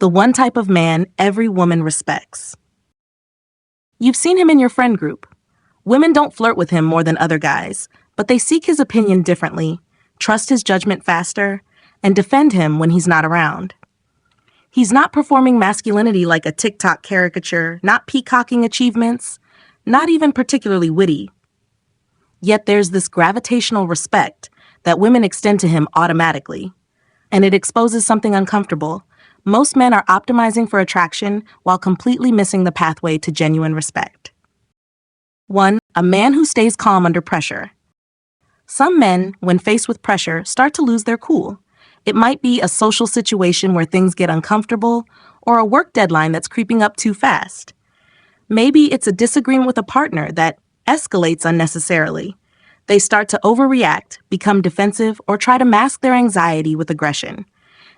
The one type of man every woman respects. You've seen him in your friend group. Women don't flirt with him more than other guys, but they seek his opinion differently, trust his judgment faster, and defend him when he's not around. He's not performing masculinity like a TikTok caricature, not peacocking achievements, not even particularly witty. Yet there's this gravitational respect that women extend to him automatically, and it exposes something uncomfortable. Most men are optimizing for attraction while completely missing the pathway to genuine respect. 1. A man who stays calm under pressure. Some men, when faced with pressure, start to lose their cool. It might be a social situation where things get uncomfortable, or a work deadline that's creeping up too fast. Maybe it's a disagreement with a partner that escalates unnecessarily. They start to overreact, become defensive, or try to mask their anxiety with aggression.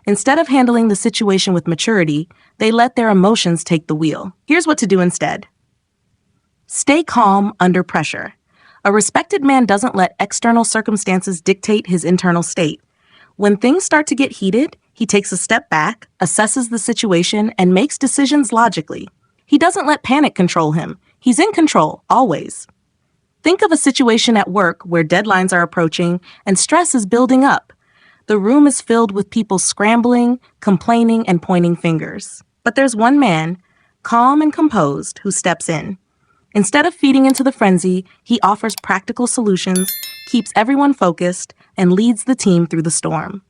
Instead of handling the situation with maturity, they let their emotions take the wheel. Here's what to do instead. Stay calm under pressure. A respected man doesn't let external circumstances dictate his internal state. When things start to get heated, he takes a step back, assesses the situation, and makes decisions logically. He doesn't let panic control him. He's in control, always. Think of a situation at work where deadlines are approaching and stress is building up. The room is filled with people scrambling, complaining, and pointing fingers. But there's one man, calm and composed, who steps in. Instead of feeding into the frenzy, he offers practical solutions, keeps everyone focused, and leads the team through the storm.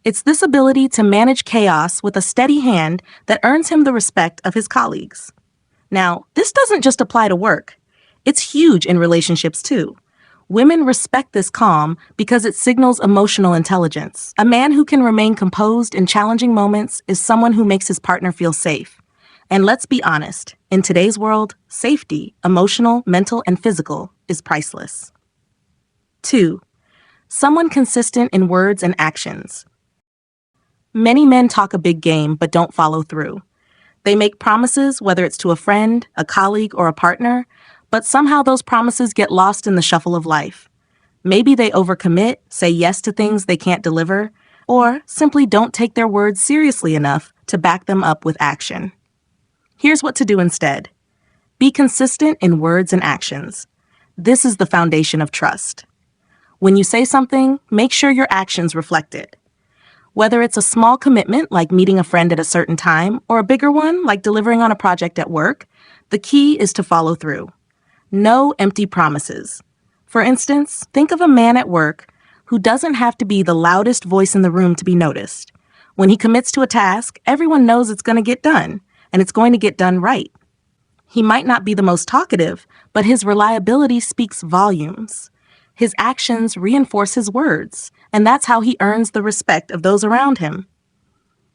It's this ability to manage chaos with a steady hand that earns him the respect of his colleagues. Now, this doesn't just apply to work. It's huge in relationships too. Women respect this calm because it signals emotional intelligence. A man who can remain composed in challenging moments is someone who makes his partner feel safe. And let's be honest, in today's world, safety, emotional, mental, and physical, is priceless. 2. Someone consistent in words and actions. Many men talk a big game but don't follow through. They make promises, whether it's to a friend, a colleague, or a partner, but somehow those promises get lost in the shuffle of life. Maybe they overcommit, say yes to things they can't deliver, or simply don't take their words seriously enough to back them up with action. Here's what to do instead. Be consistent in words and actions. This is the foundation of trust. When you say something, make sure your actions reflect it. Whether it's a small commitment like meeting a friend at a certain time, or a bigger one like delivering on a project at work, the key is to follow through. No empty promises. For instance, think of a man at work who doesn't have to be the loudest voice in the room to be noticed. When he commits to a task, everyone knows it's going to get done, and it's going to get done right. He might not be the most talkative, but his reliability speaks volumes. His actions reinforce his words, and that's how he earns the respect of those around him.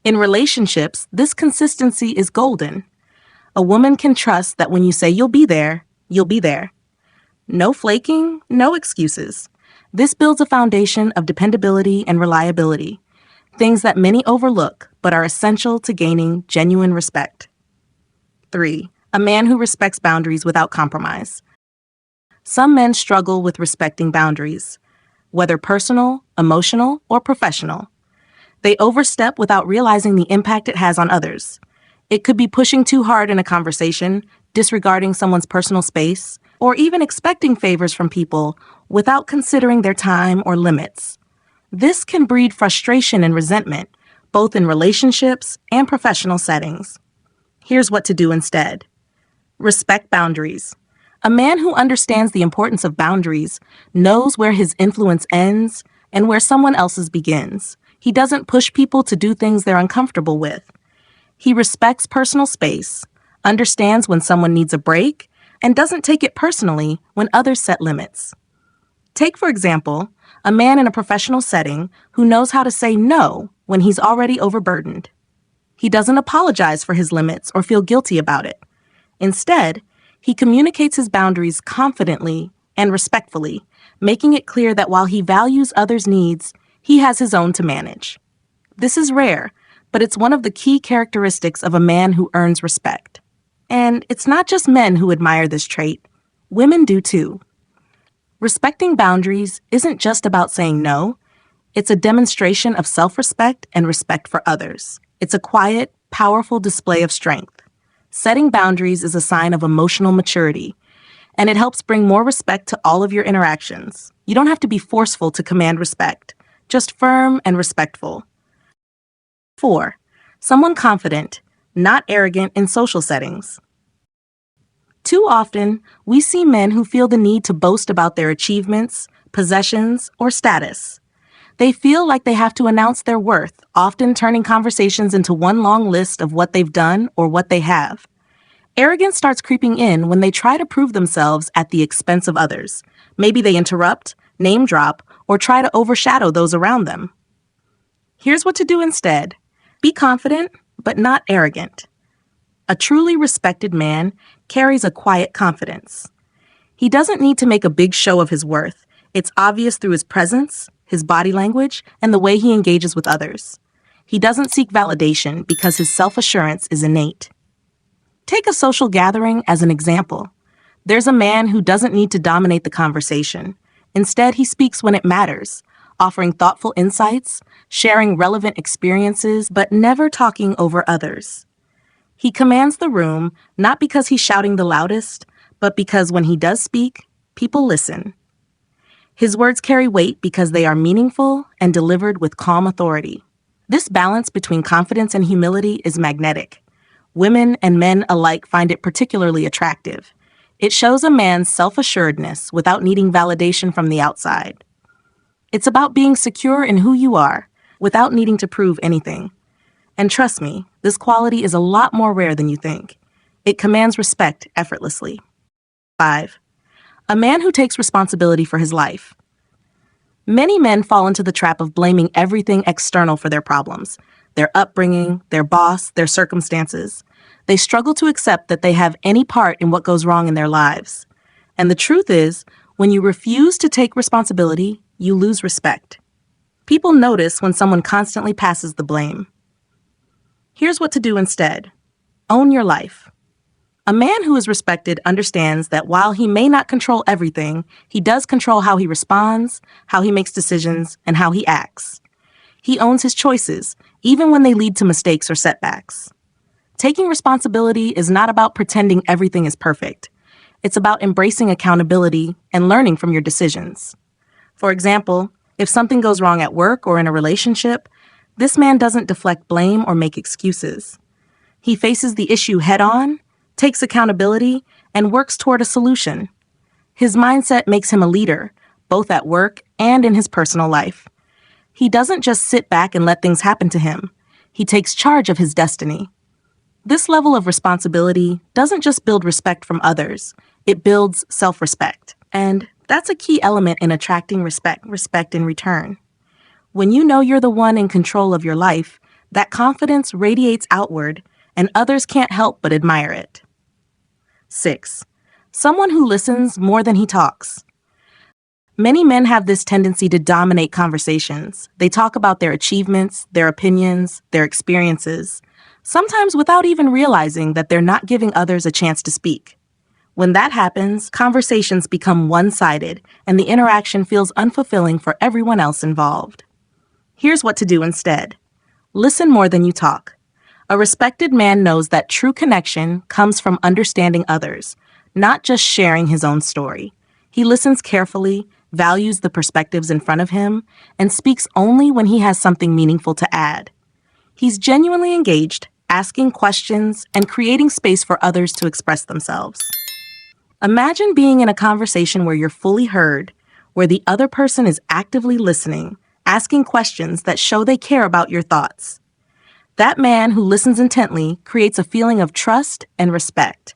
In relationships, this consistency is golden. A woman can trust that when you say you'll be there, you'll be there. No flaking, no excuses. This builds a foundation of dependability and reliability, things that many overlook but are essential to gaining genuine respect. 3. A man who respects boundaries without compromise. Some men struggle with respecting boundaries, whether personal, emotional, or professional. They overstep without realizing the impact it has on others. It could be pushing too hard in a conversation, disregarding someone's personal space, or even expecting favors from people without considering their time or limits. This can breed frustration and resentment, both in relationships and professional settings. Here's what to do instead. Respect boundaries. A man who understands the importance of boundaries knows where his influence ends and where someone else's begins. He doesn't push people to do things they're uncomfortable with. He respects personal space, understands when someone needs a break, and doesn't take it personally when others set limits. Take, for example, a man in a professional setting who knows how to say no when he's already overburdened. He doesn't apologize for his limits or feel guilty about it. Instead, he communicates his boundaries confidently and respectfully, making it clear that while he values others' needs, he has his own to manage. This is rare, but it's one of the key characteristics of a man who earns respect. And it's not just men who admire this trait. Women do too. Respecting boundaries isn't just about saying no. It's a demonstration of self-respect and respect for others. It's a quiet, powerful display of strength. Setting boundaries is a sign of emotional maturity, and it helps bring more respect to all of your interactions. You don't have to be forceful to command respect, just firm and respectful. 4. Someone confident, not arrogant in social settings. Too often, we see men who feel the need to boast about their achievements, possessions, or status. They feel like they have to announce their worth, often turning conversations into one long list of what they've done or what they have. Arrogance starts creeping in when they try to prove themselves at the expense of others. Maybe they interrupt, name drop, or try to overshadow those around them. Here's what to do instead. Be confident, but not arrogant. A truly respected man carries a quiet confidence. He doesn't need to make a big show of his worth. It's obvious through his presence, his body language, and the way he engages with others. He doesn't seek validation because his self-assurance is innate. Take a social gathering as an example. There's a man who doesn't need to dominate the conversation. Instead, he speaks when it matters, offering thoughtful insights, sharing relevant experiences, but never talking over others. He commands the room not because he's shouting the loudest, but because when he does speak, people listen. His words carry weight because they are meaningful and delivered with calm authority. This balance between confidence and humility is magnetic. Women and men alike find it particularly attractive. It shows a man's self-assuredness without needing validation from the outside. It's about being secure in who you are, without needing to prove anything. And trust me, this quality is a lot more rare than you think. It commands respect effortlessly. 5. A man who takes responsibility for his life. Many men fall into the trap of blaming everything external for their problems. Their upbringing, their boss, their circumstances. They struggle to accept that they have any part in what goes wrong in their lives. And the truth is, when you refuse to take responsibility, you lose respect. People notice when someone constantly passes the blame. Here's what to do instead. Own your life. A man who is respected understands that while he may not control everything, he does control how he responds, how he makes decisions, and how he acts. He owns his choices, even when they lead to mistakes or setbacks. Taking responsibility is not about pretending everything is perfect. It's about embracing accountability and learning from your decisions. For example, if something goes wrong at work or in a relationship, this man doesn't deflect blame or make excuses. He faces the issue head-on, takes accountability, and works toward a solution. His mindset makes him a leader, both at work and in his personal life. He doesn't just sit back and let things happen to him. He takes charge of his destiny. This level of responsibility doesn't just build respect from others, it builds self-respect. And that's a key element in attracting respect in return. When you know you're the one in control of your life, that confidence radiates outward, and others can't help but admire it. 6. Someone who listens more than he talks. Many men have this tendency to dominate conversations. They talk about their achievements, their opinions, their experiences, sometimes without even realizing that they're not giving others a chance to speak. When that happens, conversations become one-sided, and the interaction feels unfulfilling for everyone else involved. Here's what to do instead. Listen more than you talk. A respected man knows that true connection comes from understanding others, not just sharing his own story. He listens carefully, values the perspectives in front of him, and speaks only when he has something meaningful to add. He's genuinely engaged, asking questions, and creating space for others to express themselves. Imagine being in a conversation where you're fully heard, where the other person is actively listening, asking questions that show they care about your thoughts. That man who listens intently creates a feeling of trust and respect.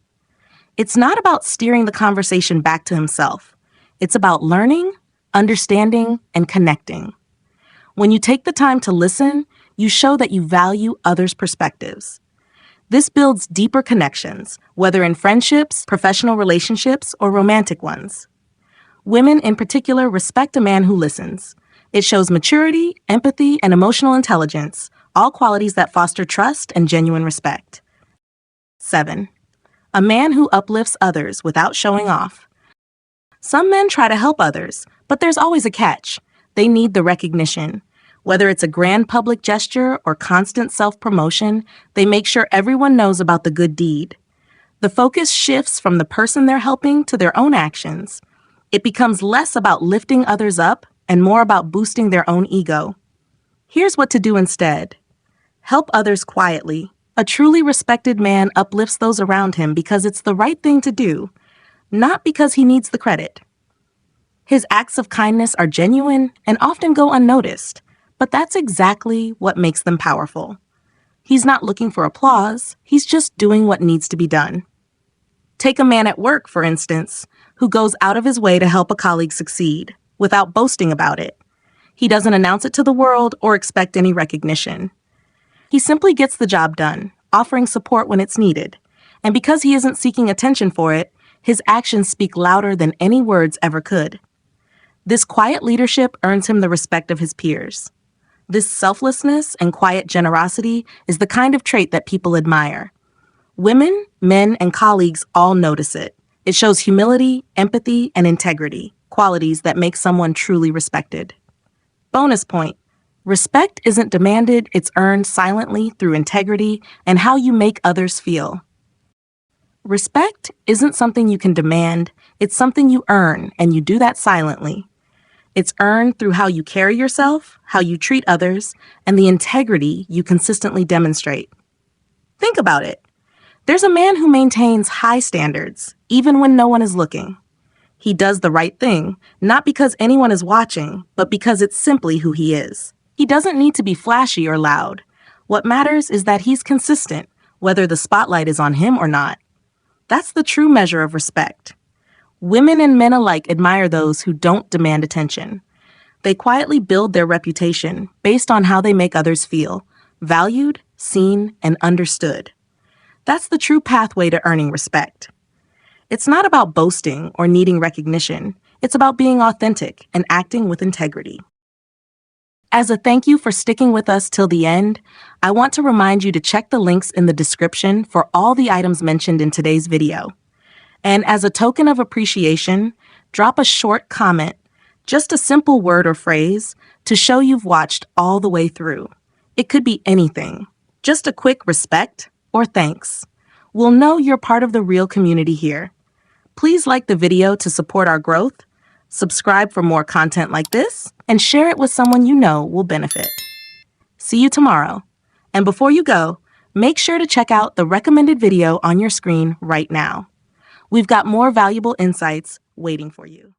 It's not about steering the conversation back to himself. It's about learning, understanding, and connecting. When you take the time to listen, you show that you value others' perspectives. This builds deeper connections, whether in friendships, professional relationships, or romantic ones. Women in particular respect a man who listens. It shows maturity, empathy, and emotional intelligence, all qualities that foster trust and genuine respect. 7. A man who uplifts others without showing off. Some men try to help others, but there's always a catch. They need the recognition. Whether it's a grand public gesture or constant self-promotion, they make sure everyone knows about the good deed. The focus shifts from the person they're helping to their own actions. It becomes less about lifting others up and more about boosting their own ego. Here's what to do instead. Help others quietly. A truly respected man uplifts those around him because it's the right thing to do, not because he needs the credit. His acts of kindness are genuine and often go unnoticed, but that's exactly what makes them powerful. He's not looking for applause, he's just doing what needs to be done. Take a man at work, for instance, who goes out of his way to help a colleague succeed, without boasting about it. He doesn't announce it to the world or expect any recognition. He simply gets the job done, offering support when it's needed. And because he isn't seeking attention for it, his actions speak louder than any words ever could. This quiet leadership earns him the respect of his peers. This selflessness and quiet generosity is the kind of trait that people admire. Women, men, and colleagues all notice it. It shows humility, empathy, and integrity, qualities that make someone truly respected. Bonus point. Respect isn't demanded, it's earned silently through integrity and how you make others feel. Respect isn't something you can demand, it's something you earn, and you do that silently. It's earned through how you carry yourself, how you treat others, and the integrity you consistently demonstrate. Think about it. There's a man who maintains high standards, even when no one is looking. He does the right thing, not because anyone is watching, but because it's simply who he is. He doesn't need to be flashy or loud. What matters is that he's consistent, whether the spotlight is on him or not. That's the true measure of respect. Women and men alike admire those who don't demand attention. They quietly build their reputation based on how they make others feel, valued, seen, and understood. That's the true pathway to earning respect. It's not about boasting or needing recognition. It's about being authentic and acting with integrity. As a thank you for sticking with us till the end, I want to remind you to check the links in the description for all the items mentioned in today's video. And as a token of appreciation, drop a short comment, just a simple word or phrase, to show you've watched all the way through. It could be anything, just a quick respect or thanks. We'll know you're part of the real community here. Please like the video to support our growth, subscribe for more content like this, and share it with someone you know will benefit. See you tomorrow. And before you go, make sure to check out the recommended video on your screen right now. We've got more valuable insights waiting for you.